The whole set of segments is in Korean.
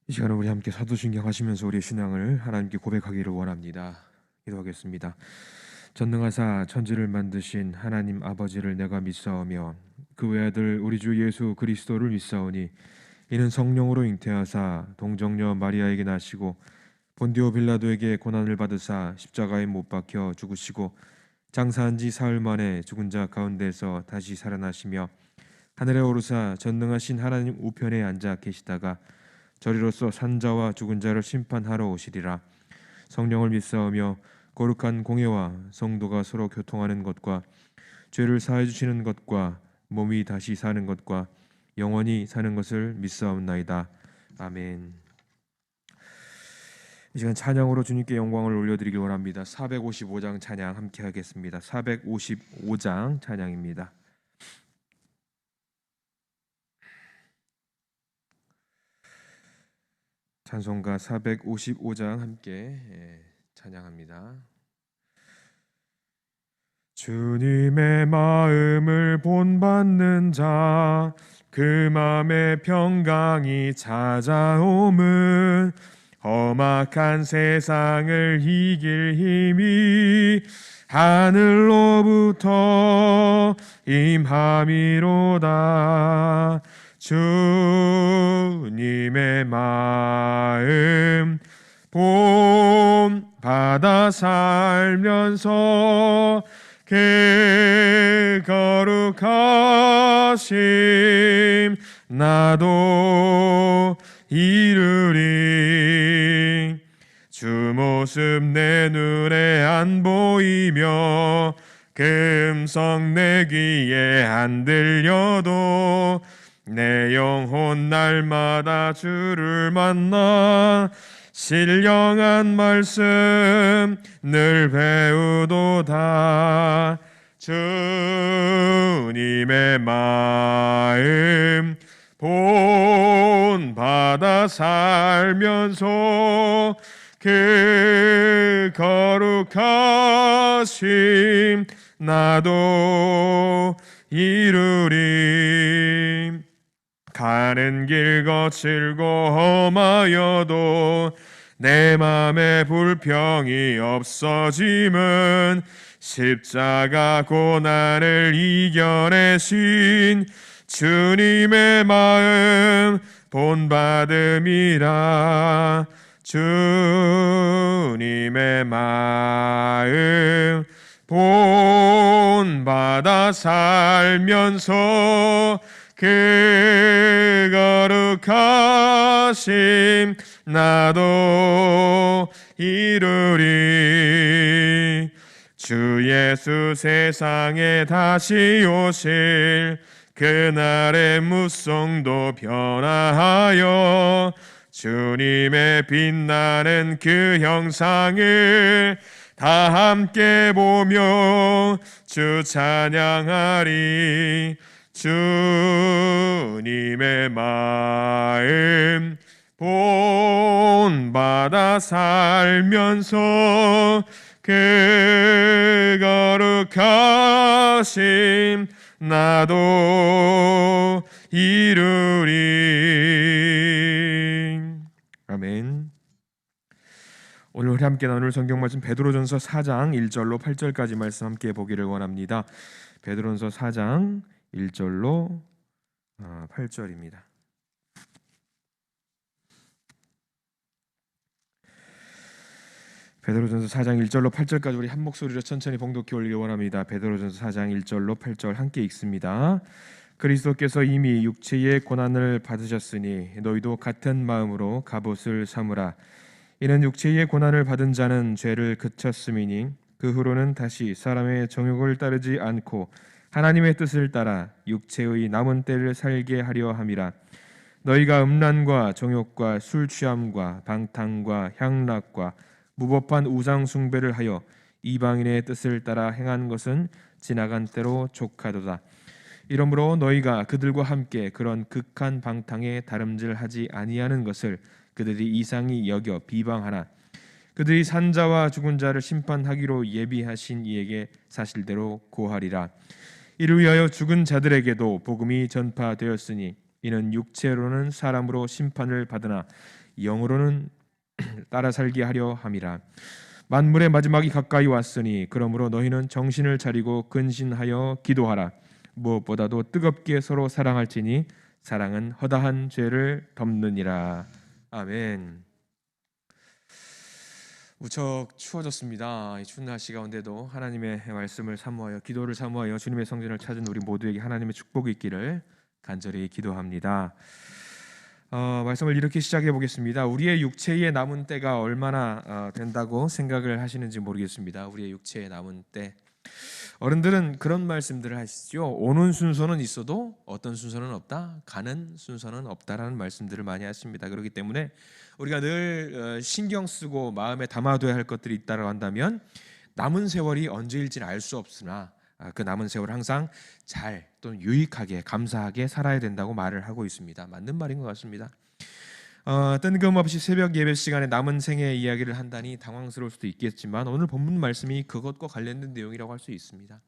이 시간에 우리 함께 사도신경 하시면서 우리의 신앙을 하나님께 고백하기를 원합니다. 기도하겠습니다. 전능하사 천지를 만드신 하나님 아버지를 내가 믿사오며 그 외아들 우리 주 예수 그리스도를 믿사오니 이는 성령으로 잉태하사 동정녀 마리아에게 나시고 본디오 빌라도에게 고난을 받으사 십자가에 못 박혀 죽으시고 장사한 지 사흘 만에 죽은 자 가운데서 다시 살아나시며 하늘에 오르사 전능하신 하나님 우편에 앉아 계시다가 저리로서 산자와 죽은 자를 심판하러 오시리라. 성령을 믿사오며 거룩한 공예와 성도가 서로 교통하는 것과 죄를 사해 주시는 것과 몸이 다시 사는 것과 영원히 사는 것을 믿사옵나이다. 아멘. 이 시간 찬양으로 주님께 영광을 올려드리길 원합니다. 455장 찬양 함께 하겠습니다. 455장 찬양입니다. 찬송가 455장 함께 찬양합니다. 주님의 마음을 본받는 자, 그 마음의 평강이 찾아옴은 험악한 세상을 이길 힘이 하늘로부터 임함이로다. 주님의 마음 본받아 살면서 그 거룩하심 나도 이루리. 주 모습 내 눈에 안 보이며 그 음성 내 귀에 안 들려도 내 영혼 날마다 주를 만나 신령한 말씀 늘 배우도다. 주님의 마음 본받아 살면서 그 거룩하심 나도 이루리. 가는 길 거칠고 험하여도 내 맘에 불평이 없어짐은 십자가 고난을 이겨내신 주님의 마음 본받음이라. 주님의 마음 본받아 살면서 그 거룩하심 나도 이루리. 주 예수 세상에 다시 오실 그날의 무성도 변화하여 주님의 빛나는 그 형상을 다 함께 보며 주 찬양하리. 주님의 마음 본받아 살면서 그 거룩하심 나도 이루리. 아멘. 오늘 우리 함께 나눌 성경 말씀 베드로전서 4장 1절로 8절까지 말씀 함께 보기를 원합니다. 베드로전서 4장 1절로 8절입니다. 베드로전서 4장 1절로 8절까지 우리 한 목소리로 천천히 봉독해 올리기 원합니다. 베드로전서 4장 1절로 8절 함께 읽습니다. 그리스도께서 이미 육체의 고난을 받으셨으니 너희도 같은 마음으로 갑옷을 삼으라. 이는 육체의 고난을 받은 자는 죄를 그쳤음이니 그 후로는 다시 사람의 정욕을 따르지 않고 하나님의 뜻을 따라 육체의 남은 때를 살게 하려 함이라. 너희가 음란과 정욕과 술 취함과 방탕과 향락과 무법한 우상 숭배를 하여 이방인의 뜻을 따라 행한 것은 지나간 때로 족하도다. 이러므로 너희가 그들과 함께 그런 극한 방탕에 다름질하지 아니하는 것을 그들이 이상히 여겨 비방하나 그들이 산자와 죽은 자를 심판하기로 예비하신 이에게 사실대로 고하리라. 이를 위하여 죽은 자들에게도 복음이 전파되었으니 이는 육체로는 사람으로 심판을 받으나 영으로는 따라 살게 하려 함이라. 만물의 마지막이 가까이 왔으니 그러므로 너희는 정신을 차리고 근신하여 기도하라. 무엇보다도 뜨겁게 서로 사랑할지니 사랑은 허다한 죄를 덮느니라. 아멘. 무척 추워졌습니다. 이 추운 날씨 가운데도 하나님의 말씀을 사모하여 기도를 사모하여 주님의 성전을 찾은 우리 모두에게 하나님의 축복이 있기를 간절히 기도합니다. 말씀을 이렇게 시작해 보겠습니다. 우리의 육체의 남은 때가 얼마나 된다고 생각을 하시는지 모르겠습니다. 우리의 육체의 남은 때. 어른들은 그런 말씀들을 하시죠. 오는 순서는 있어도 어떤 순서는 없다, 가는 순서는 없다라는 말씀들을 많이 하십니다. 그렇기 때문에 우리가 늘 신경 쓰고 마음에 담아둬야 할 것들이 있다고 한다면 남은 세월이 언제일지는 알 수 없으나 그 남은 세월 항상 잘 또는 유익하게 감사하게 살아야 된다고 말을 하고 있습니다. 맞는 말인 것 같습니다. 뜬금없이 새벽 예배 시간에 남은 생애 이야기를 한다니 당황스러울 수도 있겠지만 오늘 본문 말씀이 그것과 관련된 내용이라고 할 수 있습니다.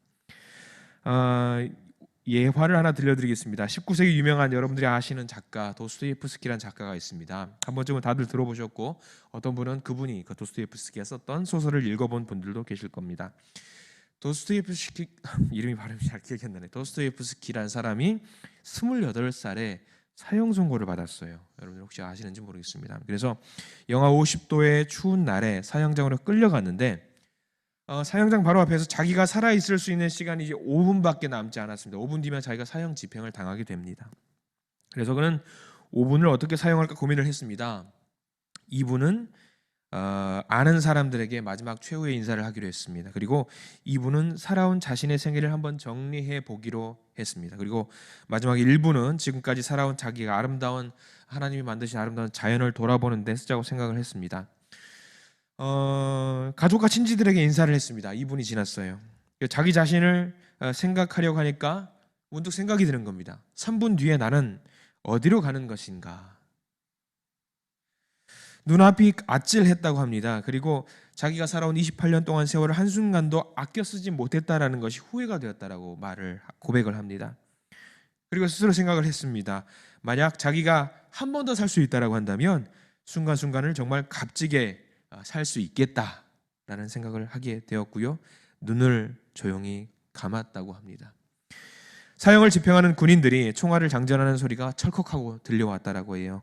예화를 하나 들려드리겠습니다. 19세기 유명한 여러분들이 아시는 작가 도스토옙스키라는 작가가 있습니다. 한 번쯤은 다들 들어보셨고 어떤 분은 그분이 그 도스토옙스키가 썼던 소설을 읽어본 분들도 계실 겁니다. 도스토옙스키 이름이 발음이 잘 기억이 안 나네. 도스토옙스키라는 사람이 28살에 사형 선고를 받았어요. 여러분 혹시 아시는지 모르겠습니다. 그래서 영하 50도의 추운 날에 사형장으로 끌려갔는데 사형장 바로 앞에서 자기가 살아 있을 수 있는 시간이 이제 5분밖에 남지 않았습니다. 5분 뒤면 자기가 사형 집행을 당하게 됩니다. 그래서 그는 5분을 어떻게 사용할까 고민을 했습니다. 이분은 아는 사람들에게 마지막 최후의 인사를 하기로 했습니다. 그리고 이분은 살아온 자신의 생애를 한번 정리해 보기로 했습니다. 그리고 마지막 1분은 지금까지 살아온 자기가 아름다운 하나님이 만드신 아름다운 자연을 돌아보는 데 쓰자고 생각을 했습니다. 가족과 친지들에게 인사를 했습니다. 2분이 지났어요. 자기 자신을 생각하려고 하니까 문득 생각이 드는 겁니다. 3분 뒤에 나는 어디로 가는 것인가? 눈앞이 아찔했다고 합니다. 그리고 자기가 살아온 28년 동안 세월을 한순간도 아껴 쓰지 못했다라는 것이 후회가 되었다라고 고백을 합니다. 그리고 스스로 생각을 했습니다. 만약 자기가 한 번 더 살 수 있다라고 한다면 순간순간을 정말 값지게 살 수 있겠다라는 생각을 하게 되었고요. 눈을 조용히 감았다고 합니다. 사형을 집행하는 군인들이 총알을 장전하는 소리가 철컥하고 들려왔다라고 해요.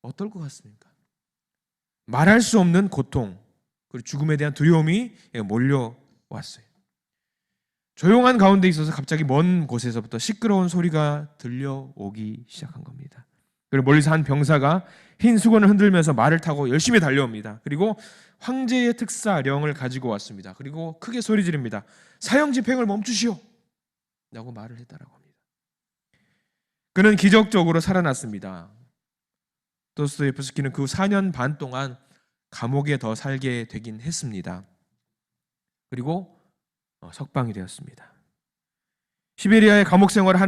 어떨 것 같습니까? 말할 수 없는 고통 그리고 죽음에 대한 두려움이 몰려왔어요. 조용한 가운데 있어서 갑자기 먼 곳에서부터 시끄러운 소리가 들려오기 시작한 겁니다. 그리고 멀리서 한 병사가 흰 수건을 흔들면서 말을 타고 열심히 달려옵니다. 그리고 황제의 특사령을 가지고 왔습니다. 그리고 크게 소리 지릅니다. 사형 집행을 멈추시오 라고 말을 했다라고 합니다. 그는 기적적으로 살아났습니다. 도스토옙스키는 그 4년 반 동안 감옥에 더 살게 되긴 했습니다. 그리고 석방이 되었습니다. 시베리아의 감옥 생활을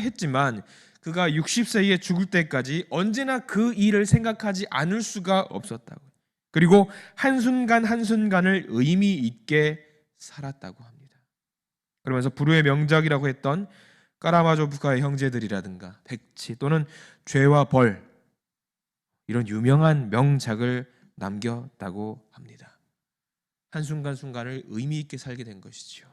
했지만 그가 60세에 죽을 때까지 언제나 그 일을 생각하지 않을 수가 없었다고. 그리고 한순간 한순간을 의미 있게 살았다고 합니다. 그러면서 불후의 명작이라고 했던 까라마조프가의 형제들이라든가 백치 또는 죄와 벌 이런 유명한 명작을 남겼다고 합니다. 한순간순간을 의미 있게 살게 된 것이죠.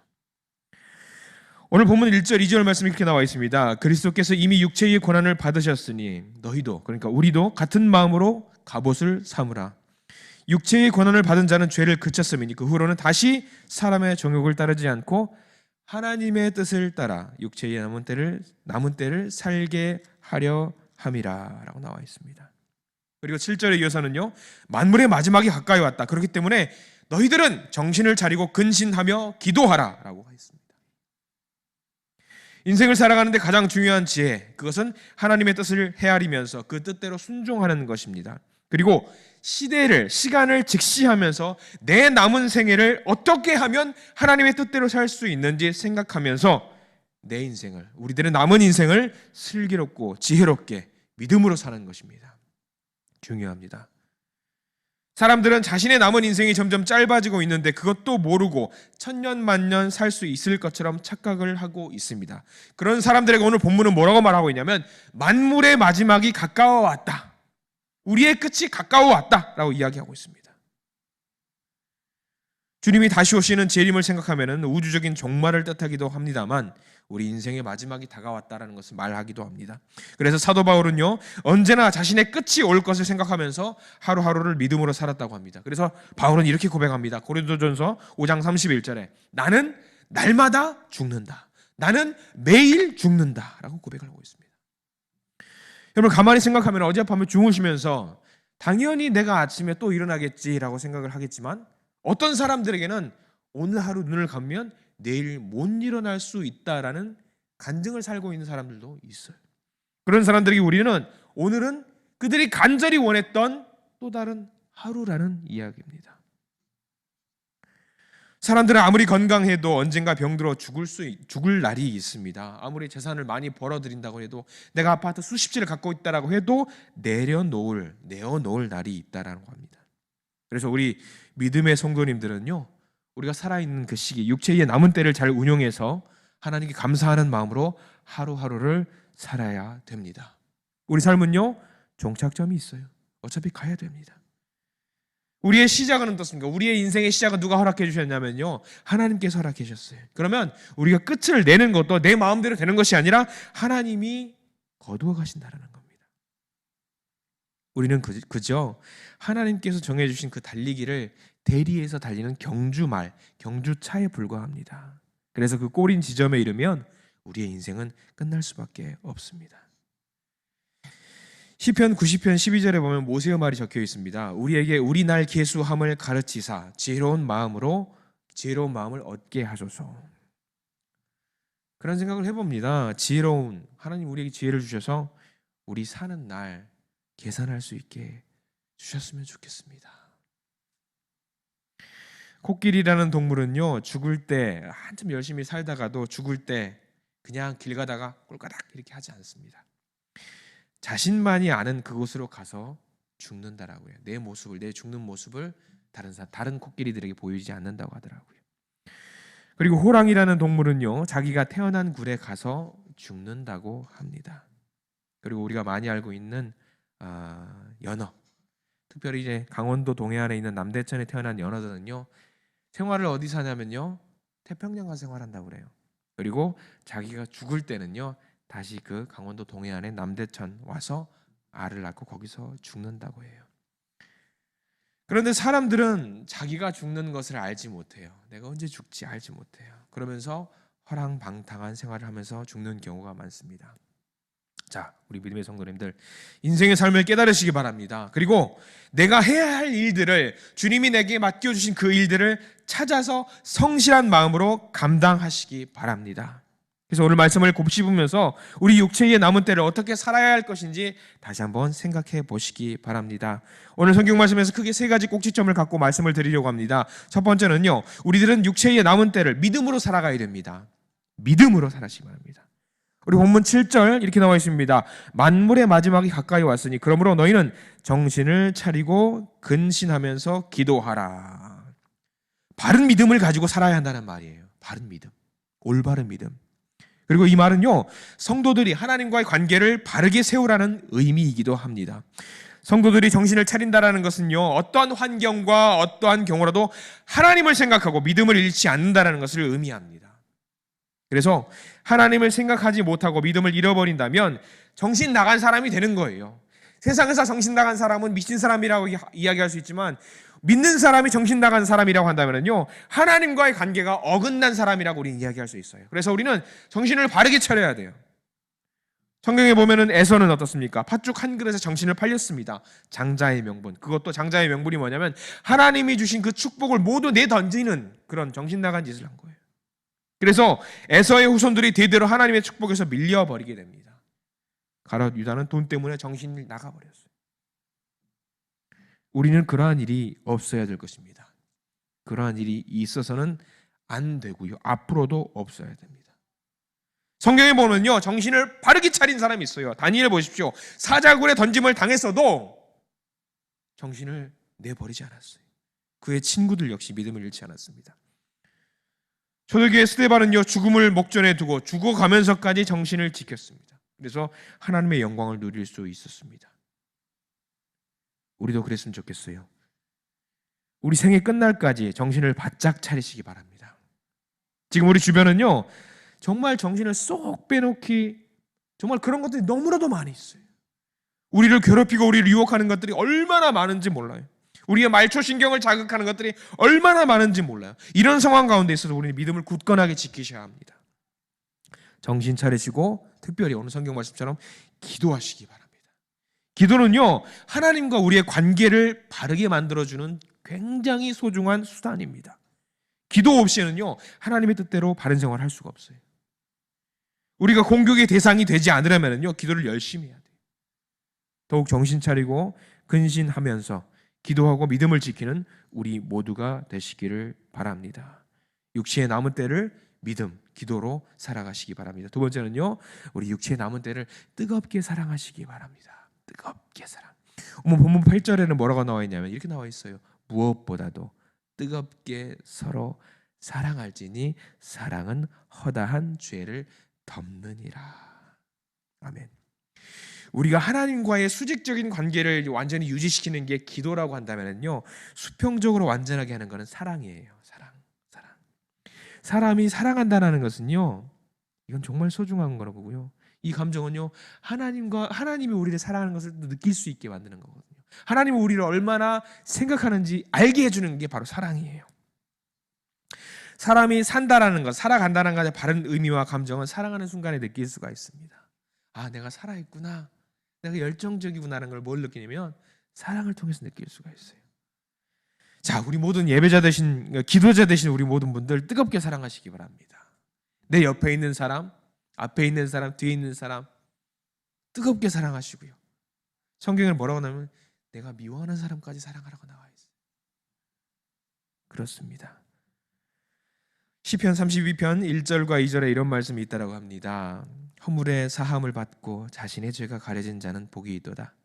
오늘 본문 1절 2절 말씀이 이렇게 나와 있습니다. 그리스도께서 이미 육체의 고난을 받으셨으니 너희도 그러니까 우리도 같은 마음으로 갑옷을 삼으라. 육체의 고난을 받은 자는 죄를 그쳤음이니 그 후로는 다시 사람의 정욕을 따르지 않고 하나님의 뜻을 따라 육체의 남은 때를 살게 하려 함이라 라고 나와 있습니다. 그리고 7절에 이어서는요. 만물의 마지막이 가까이 왔다. 그렇기 때문에 너희들은 정신을 차리고 근신하며 기도하라 라고 했습니다. 인생을 살아가는데 가장 중요한 지혜 그것은 하나님의 뜻을 헤아리면서 그 뜻대로 순종하는 것입니다. 그리고 시간을 직시하면서 내 남은 생애를 어떻게 하면 하나님의 뜻대로 살 수 있는지 생각하면서 내 인생을 우리들의 남은 인생을 슬기롭고 지혜롭게 믿음으로 사는 것입니다. 중요합니다. 사람들은 자신의 남은 인생이 점점 짧아지고 있는데 그것도 모르고 천년만년 살 수 있을 것처럼 착각을 하고 있습니다. 그런 사람들에게 오늘 본문은 뭐라고 말하고 있냐면 만물의 마지막이 가까워 왔다. 우리의 끝이 가까워 왔다라고 이야기하고 있습니다. 주님이 다시 오시는 재림을 생각하면 우주적인 종말을 뜻하기도 합니다만 우리 인생의 마지막이 다가왔다라는 것을 말하기도 합니다. 그래서 사도 바울은요, 언제나 자신의 끝이 올 것을 생각하면서 하루하루를 믿음으로 살았다고 합니다. 그래서 바울은 이렇게 고백합니다. 고린도전서 5장 31절에 나는 날마다 죽는다. 나는 매일 죽는다라고 고백을 하고 있습니다. 여러분 가만히 생각하면 어젯밤에 주무시면서 당연히 내가 아침에 또 일어나겠지라고 생각을 하겠지만 어떤 사람들에게는 오늘 하루 눈을 감으면 내일 못 일어날 수 있다라는 간증을 살고 있는 사람들도 있어요. 그런 사람들에게 우리는 오늘은 그들이 간절히 원했던 또 다른 하루라는 이야기입니다. 사람들은 아무리 건강해도 언젠가 병들어 죽을 날이 있습니다. 아무리 재산을 많이 벌어들인다고 해도 내가 아파트 수십 채를 갖고 있다라고 해도 내어놓을 날이 있다라는 겁니다. 그래서 우리 믿음의 성도님들은요, 우리가 살아있는 그 시기, 육체의 남은 때를 잘 운용해서 하나님께 감사하는 마음으로 하루하루를 살아야 됩니다. 우리 삶은요, 종착점이 있어요. 어차피 가야 됩니다. 우리의 시작은 어떻습니까? 우리의 인생의 시작은 누가 허락해 주셨냐면요, 하나님께서 허락해 주셨어요. 그러면 우리가 끝을 내는 것도 내 마음대로 되는 것이 아니라 하나님이 거두어 가신다는 겁니다. 우리는 그저 하나님께서 정해주신 그 달리기를 대리해서 달리는 경주차에 불과합니다. 그래서 그 꼬린 지점에 이르면 우리의 인생은 끝날 수밖에 없습니다. 시편 90편 12절에 보면 모세의 말이 적혀 있습니다. 우리에게 우리 날 계수함을 가르치사 지혜로운 마음을 얻게 하소서. 그런 생각을 해봅니다. 하나님 우리에게 지혜를 주셔서 우리 사는 날 계산할 수 있게 주셨으면 좋겠습니다. 코끼리라는 동물은요, 죽을 때 한참 열심히 살다가도 죽을 때 그냥 길 가다가 꼴까닥 이렇게 하지 않습니다. 자신만이 아는 그곳으로 가서 죽는다라고요. 내 죽는 모습을 다른 코끼리들에게 보이지 않는다고 하더라고요. 그리고 호랑이라는 동물은요, 자기가 태어난 굴에 가서 죽는다고 합니다. 그리고 우리가 많이 알고 있는 연어, 특별히 이제 강원도 동해안에 있는 남대천에 태어난 연어들은요, 생활을 어디서 하냐면요, 태평양 가서 생활한다고 그래요. 그리고 자기가 죽을 때는요, 다시 그 강원도 동해안의 남대천 와서 알을 낳고 거기서 죽는다고 해요. 그런데 사람들은 자기가 죽는 것을 알지 못해요. 내가 언제 죽지 알지 못해요. 그러면서 허랑방탕한 생활을 하면서 죽는 경우가 많습니다. 자, 우리 믿음의 성도님들, 인생의 삶을 깨달으시기 바랍니다. 그리고 내가 해야 할 일들을, 주님이 내게 맡겨주신 그 일들을 찾아서 성실한 마음으로 감당하시기 바랍니다. 그래서 오늘 말씀을 곱씹으면서 우리 육체의 남은 때를 어떻게 살아야 할 것인지 다시 한번 생각해 보시기 바랍니다. 오늘 성경 말씀에서 크게 세 가지 꼭지점을 갖고 말씀을 드리려고 합니다. 첫 번째는요, 우리들은 육체의 남은 때를 믿음으로 살아가야 됩니다. 믿음으로 살아시기 바랍니다. 우리 본문 7절 이렇게 나와 있습니다. 만물의 마지막이 가까이 왔으니 그러므로 너희는 정신을 차리고 근신하면서 기도하라. 바른 믿음을 가지고 살아야 한다는 말이에요. 바른 믿음, 올바른 믿음. 그리고 이 말은요, 성도들이 하나님과의 관계를 바르게 세우라는 의미이기도 합니다. 성도들이 정신을 차린다라는 것은요, 어떠한 환경과 어떠한 경우라도 하나님을 생각하고 믿음을 잃지 않는다라는 것을 의미합니다. 그래서 하나님을 생각하지 못하고 믿음을 잃어버린다면 정신 나간 사람이 되는 거예요. 세상에서 정신 나간 사람은 미친 사람이라고 이야기할 수 있지만, 믿는 사람이 정신 나간 사람이라고 한다면요, 하나님과의 관계가 어긋난 사람이라고 우리는 이야기할 수 있어요. 그래서 우리는 정신을 바르게 차려야 돼요. 성경에 보면은 에서는 어떻습니까? 팥죽 한 그릇에 정신을 팔렸습니다. 장자의 명분. 그것도 장자의 명분이 뭐냐면 하나님이 주신 그 축복을 모두 내던지는 그런 정신 나간 짓을 한 거예요. 그래서 에서의 후손들이 대대로 하나님의 축복에서 밀려버리게 됩니다. 가롯 유다는 돈 때문에 정신이 나가버렸어요. 우리는 그러한 일이 없어야 될 것입니다. 그러한 일이 있어서는 안 되고요, 앞으로도 없어야 됩니다. 성경에 보면요, 정신을 바르게 차린 사람이 있어요. 다니엘 보십시오. 사자굴에 던짐을 당했어도 정신을 내버리지 않았어요. 그의 친구들 역시 믿음을 잃지 않았습니다. 초대교회 스데반은요, 죽음을 목전에 두고 죽어가면서까지 정신을 지켰습니다. 그래서 하나님의 영광을 누릴 수 있었습니다. 우리도 그랬으면 좋겠어요. 우리 생애 끝날까지 정신을 바짝 차리시기 바랍니다. 지금 우리 주변은요, 정말 정신을 쏙 빼놓기, 정말 그런 것들이 너무나도 많이 있어요. 우리를 괴롭히고 우리를 유혹하는 것들이 얼마나 많은지 몰라요. 우리의 말초신경을 자극하는 것들이 얼마나 많은지 몰라요. 이런 상황 가운데 있어서 우리는 믿음을 굳건하게 지키셔야 합니다. 정신 차리시고 특별히 오늘 성경 말씀처럼 기도하시기 바랍니다. 기도는요, 하나님과 우리의 관계를 바르게 만들어주는 굉장히 소중한 수단입니다. 기도 없이는요, 하나님의 뜻대로 바른 생활을 할 수가 없어요. 우리가 공격의 대상이 되지 않으려면요, 기도를 열심히 해야 돼요. 더욱 정신 차리고 근신하면서 기도하고 믿음을 지키는 우리 모두가 되시기를 바랍니다. 육체의 남은 때를 믿음, 기도로 살아가시기 바랍니다. 두 번째는요, 우리 육체의 남은 때를 뜨겁게 사랑하시기 바랍니다. 뜨겁게 사랑. 본문 8절에는 뭐라고 나와 있냐면 이렇게 나와 있어요. 무엇보다도 뜨겁게 서로 사랑할지니 사랑은 허다한 죄를 덮느니라. 아멘. 우리가 하나님과의 수직적인 관계를 완전히 유지시키는 게 기도라고 한다면요, 수평적으로 완전하게 하는 것은 사랑이에요. 사랑. 사람이 사랑한다는 것은요, 이건 정말 소중한 거라고요. 이 감정은요, 하나님이 우리를 사랑하는 것을 느낄 수 있게 만드는 거거든요. 하나님이 우리를 얼마나 생각하는지 알게 해주는 게 바로 사랑이에요. 사람이 산다라는 것, 살아간다는 것의 바른 의미와 감정은 사랑하는 순간에 느낄 수가 있습니다. 아, 내가 살아있구나, 내가 열정적이구나라는 걸 뭘 느끼냐면 사랑을 통해서 느낄 수가 있어요. 자, 우리 모든 예배자 되신, 기도자 되신 우리 모든 분들 뜨겁게 사랑하시기 바랍니다. 내 옆에 있는 사람, 앞에 있는 사람, 뒤에 있는 사람 뜨겁게 사랑하시고요. 성경에 뭐라고 하냐면 내가 미워하는 사람까지 사랑하라고 나와 있어요. 그렇습니다. 시편 32편 1절과 2절에 이런 말씀이 있다라고 합니다. 허물의 사함을 받고 자신의 죄가 가려진 자는 복이 있도다.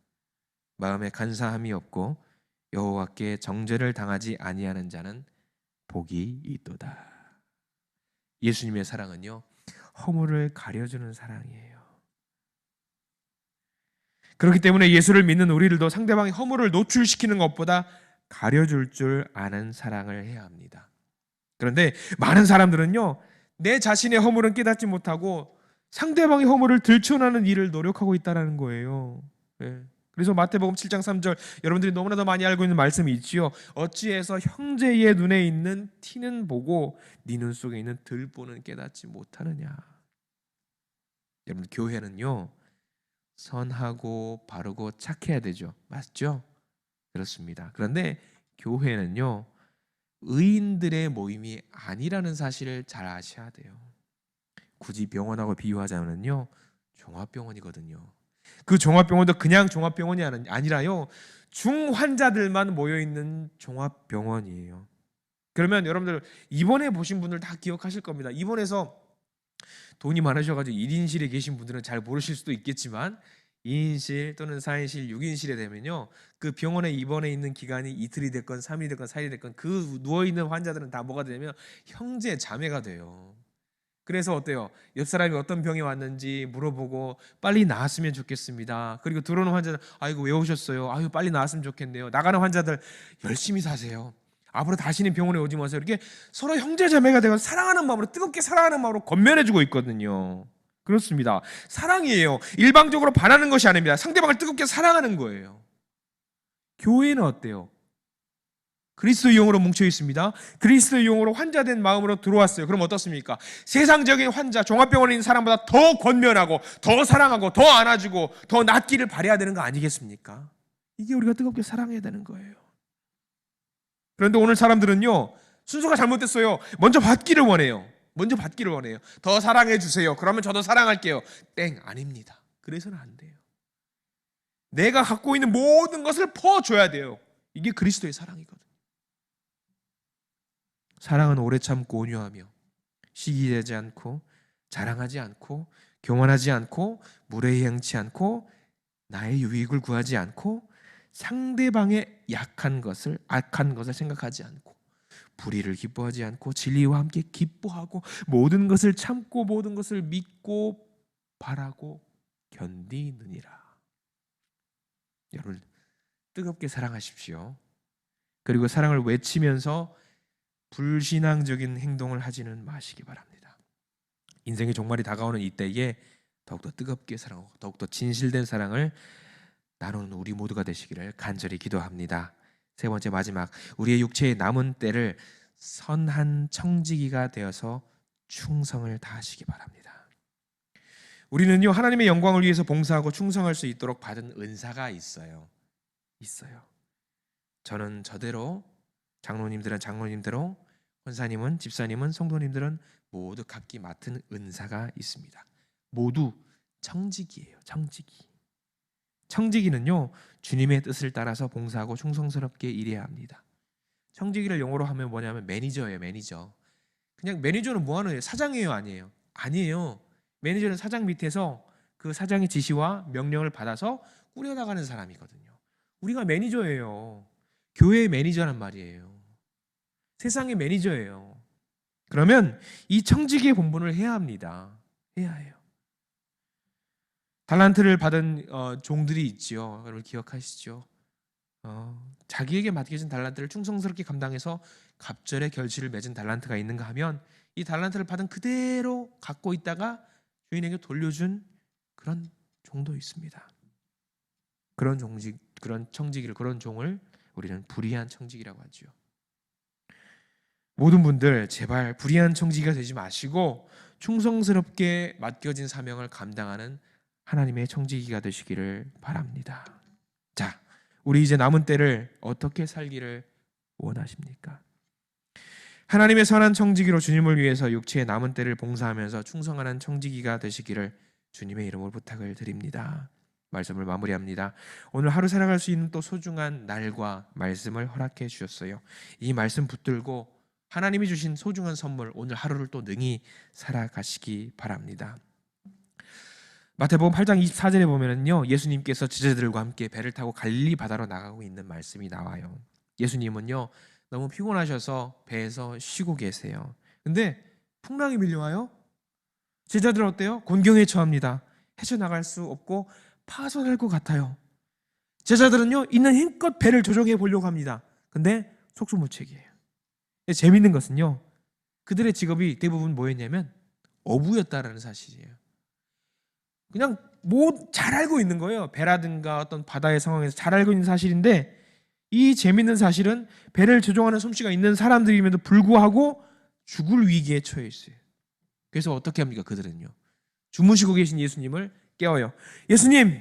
마음에 간사함이 없고 여호와께 정죄를 당하지 아니하는 자는 복이 있도다. 예수님의 사랑은요, 허물을 가려주는 사랑이에요. 그렇기 때문에 예수를 믿는 우리들도 상대방의 허물을 노출시키는 것보다 가려줄 줄 아는 사랑을 해야 합니다. 그런데 많은 사람들은요, 내 자신의 허물은 깨닫지 못하고 상대방의 허물을 들춰내는 일을 노력하고 있다는 거예요. 네. 그래서 마태복음 7장 3절, 여러분들이 너무나도 많이 알고 있는 말씀이 있지요. 어찌해서 형제의 눈에 있는 티는 보고 네 눈 속에 있는 들보는 깨닫지 못하느냐. 여러분, 교회는요, 선하고 바르고 착해야 되죠. 맞죠? 그렇습니다. 그런데 교회는요, 의인들의 모임이 아니라는 사실을 잘 아셔야 돼요. 굳이 병원하고 비유하자면요, 종합병원이거든요. 그 종합병원도 그냥 종합병원이 아니라요, 중환자들만 모여있는 종합병원이에요. 그러면 여러분들 입원해 보신 분들 다 기억하실 겁니다. 입원해서 돈이 많으셔가지고 1인실에 계신 분들은 잘 모르실 수도 있겠지만 2인실 또는 4인실, 6인실에 되면요, 그 병원에 입원해 있는 기간이 이틀이 됐건 3일이 됐건 4일이 됐건 그 누워있는 환자들은 다 뭐가 되냐면 형제 자매가 돼요. 그래서 어때요? 옆 사람이 어떤 병이 왔는지 물어보고 빨리 나았으면 좋겠습니다. 그리고 들어오는 환자들, 아이고 왜 오셨어요? 아유 빨리 나았으면 좋겠네요. 나가는 환자들, 열심히 사세요. 앞으로 다시는 병원에 오지 마세요. 이렇게 서로 형제 자매가 되고 사랑하는 마음으로, 뜨겁게 사랑하는 마음으로 건면해주고 있거든요. 그렇습니다. 사랑이에요. 일방적으로 반하는 것이 아닙니다. 상대방을 뜨겁게 사랑하는 거예요. 교회는 어때요? 그리스도의 영으로 뭉쳐 있습니다. 그리스도의 영으로 환자된 마음으로 들어왔어요. 그럼 어떻습니까? 세상적인 환자, 종합병원에 있는 사람보다 더 권면하고 더 사랑하고 더 안아주고 더 낫기를 바라야 되는 거 아니겠습니까? 이게 우리가 뜨겁게 사랑해야 되는 거예요. 그런데 오늘 사람들은요, 순서가 잘못됐어요. 먼저 받기를 원해요. 더 사랑해 주세요. 그러면 저도 사랑할게요. 땡, 아닙니다. 그래서는 안 돼요. 내가 갖고 있는 모든 것을 퍼줘야 돼요. 이게 그리스도의 사랑이거든요. 사랑은 오래 참고 온유하며 시기되지 않고 자랑하지 않고 교만하지 않고 무례히 행치 않고 나의 유익을 구하지 않고 상대방의 악한 것을 생각하지 않고 불의를 기뻐하지 않고 진리와 함께 기뻐하고 모든 것을 참고 모든 것을 믿고 바라고 견디느니라. 여러분, 뜨겁게 사랑하십시오. 그리고 사랑을 외치면서 불신앙적인 행동을 하지는 마시기 바랍니다. 인생의 종말이 다가오는 이때에 더욱더 뜨겁게 사랑하고 더욱더 진실된 사랑을 나누는 우리 모두가 되시기를 간절히 기도합니다. 세 번째 마지막, 우리의 육체의 남은 때를 선한 청지기가 되어서 충성을 다하시기 바랍니다. 우리는요, 하나님의 영광을 위해서 봉사하고 충성할 수 있도록 받은 은사가 있어요. 저는 저대로, 장로님들은 장로님대로, 권사님은, 집사님은, 성도님들은 모두 각기 맡은 은사가 있습니다. 모두 청지기예요. 청지기는요, 주님의 뜻을 따라서 봉사하고 충성스럽게 일해야 합니다. 청지기를 영어로 하면 뭐냐면 매니저예요. 매니저. 그냥 매니저는 뭐 하는 거예요? 사장이에요, 아니에요? 아니에요. 매니저는 사장 밑에서 그 사장의 지시와 명령을 받아서 꾸려나가는 사람이거든요. 우리가 매니저예요. 교회의 매니저란 말이에요. 세상의 매니저예요. 그러면 이 청지기의 본분을 해야 합니다. 해야 해요. 달란트를 받은 종들이 있죠. 여러분 기억하시죠? 자기에게 맡겨진 달란트를 충성스럽게 감당해서 갑절의 결실을 맺은 달란트가 있는가 하면 이 달란트를 받은 그대로 갖고 있다가 주인에게 돌려준 그런 종도 있습니다. 그런 청지기를, 그런 종을 우리는 불의한 청지기라고 하죠. 모든 분들 제발 불의한 청지기가 되지 마시고 충성스럽게 맡겨진 사명을 감당하는 하나님의 청지기가 되시기를 바랍니다. 자, 우리 이제 남은 때를 어떻게 살기를 원하십니까? 하나님의 선한 청지기로 주님을 위해서 육체의 남은 때를 봉사하면서 충성하는 청지기가 되시기를 주님의 이름으로 부탁을 드립니다. 말씀을 마무리합니다. 오늘 하루 살아갈 수 있는 또 소중한 날과 말씀을 허락해 주셨어요. 이 말씀 붙들고 하나님이 주신 소중한 선물, 오늘 하루를 또 능히 살아가시기 바랍니다. 마태복음 8장 24절에 보면은요, 예수님께서 제자들과 함께 배를 타고 갈릴리 바다로 나가고 있는 말씀이 나와요. 예수님은요, 너무 피곤하셔서 배에서 쉬고 계세요. 근데 풍랑이 밀려와요. 제자들은 어때요? 곤경에 처합니다. 헤쳐나갈 수 없고 파손할 것 같아요. 제자들은요, 있는 힘껏 배를 조정해 보려고 합니다. 근데 속수무책이에요. 재밌는 것은요, 그들의 직업이 대부분 뭐였냐면 어부였다라는 사실이에요. 그냥 뭐 잘 알고 있는 거예요. 배라든가 어떤 바다의 상황에서 잘 알고 있는 사실인데, 이 재밌는 사실은 배를 조종하는 솜씨가 있는 사람들임에도 불구하고 죽을 위기에 처해 있어요. 그래서 어떻게 합니까? 그들은요, 주무시고 계신 예수님을 깨워요. 예수님,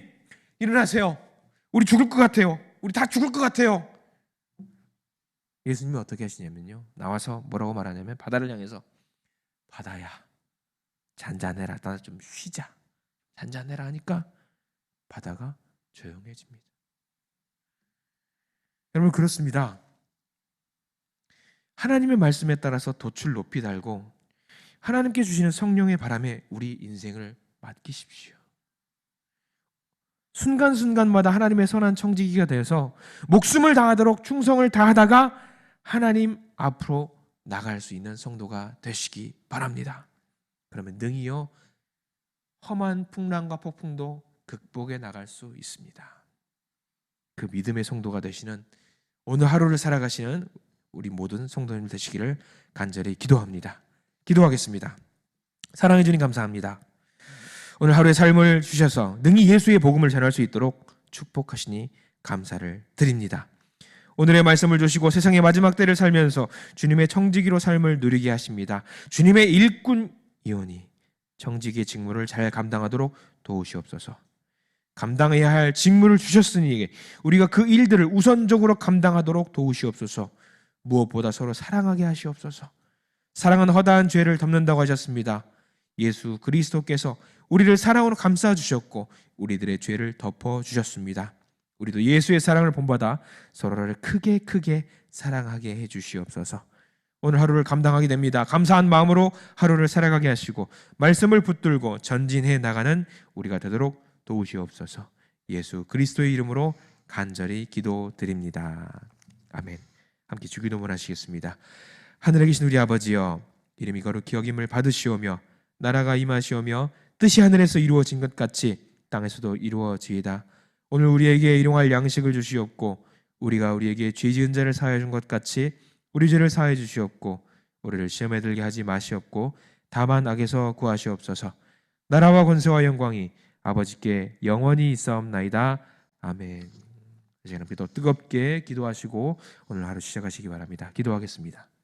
일어나세요. 우리 죽을 것 같아요. 우리 다 죽을 것 같아요. 예수님이 어떻게 하시냐면요, 나와서 뭐라고 말하냐면 바다를 향해서, 바다야, 잔잔해라. 나 좀 쉬자. 잔잔해라 하니까 바다가 조용해집니다. 여러분, 그렇습니다. 하나님의 말씀에 따라서 돛을 높이 달고 하나님께 주시는 성령의 바람에 우리 인생을 맡기십시오. 순간순간마다 하나님의 선한 청지기가 되어서 목숨을 다하도록 충성을 다하다가 하나님 앞으로 나갈 수 있는 성도가 되시기 바랍니다. 그러면 능히요, 험한 풍랑과 폭풍도 극복해 나갈 수 있습니다. 그 믿음의 성도가 되시는, 오늘 하루를 살아가시는 우리 모든 성도님 되시기를 간절히 기도합니다. 기도하겠습니다. 사랑해 주님 감사합니다. 오늘 하루의 삶을 주셔서 능히 예수의 복음을 전할 수 있도록 축복하시니 감사를 드립니다. 오늘의 말씀을 주시고 세상의 마지막 때를 살면서 주님의 청지기로 삶을 누리게 하십니다. 주님의 일꾼이오니 청지기의 직무를 잘 감당하도록 도우시옵소서. 감당해야 할 직무를 주셨으니 우리가 그 일들을 우선적으로 감당하도록 도우시옵소서. 무엇보다 서로 사랑하게 하시옵소서. 사랑은 허다한 죄를 덮는다고 하셨습니다. 예수 그리스도께서 우리를 사랑으로 감싸주셨고 우리들의 죄를 덮어주셨습니다. 우리도 예수의 사랑을 본받아 서로를 크게 사랑하게 해주시옵소서. 오늘 하루를 감당하게 됩니다. 감사한 마음으로 하루를 살아가게 하시고 말씀을 붙들고 전진해 나가는 우리가 되도록 도우시옵소서. 예수 그리스도의 이름으로 간절히 기도드립니다. 아멘. 함께 주기도문 하시겠습니다. 하늘에 계신 우리 아버지여, 이름이 거룩히 여김을 받으시오며 나라가 임하시오며 뜻이 하늘에서 이루어진 것 같이 땅에서도 이루어지이다. 오늘 우리에게 일용할 양식을 주시옵고 우리가 우리에게 죄 지은 자를 사하여 준 것 같이 우리 죄를 사하여 주시옵고 우리를 시험에 들게 하지 마시옵고 다만 악에서 구하시옵소서. 나라와 권세와 영광이 아버지께 영원히 있사옵나이다. 아멘. 이제는 또 뜨겁게 기도하시고 오늘 하루 시작하시기 바랍니다. 기도하겠습니다.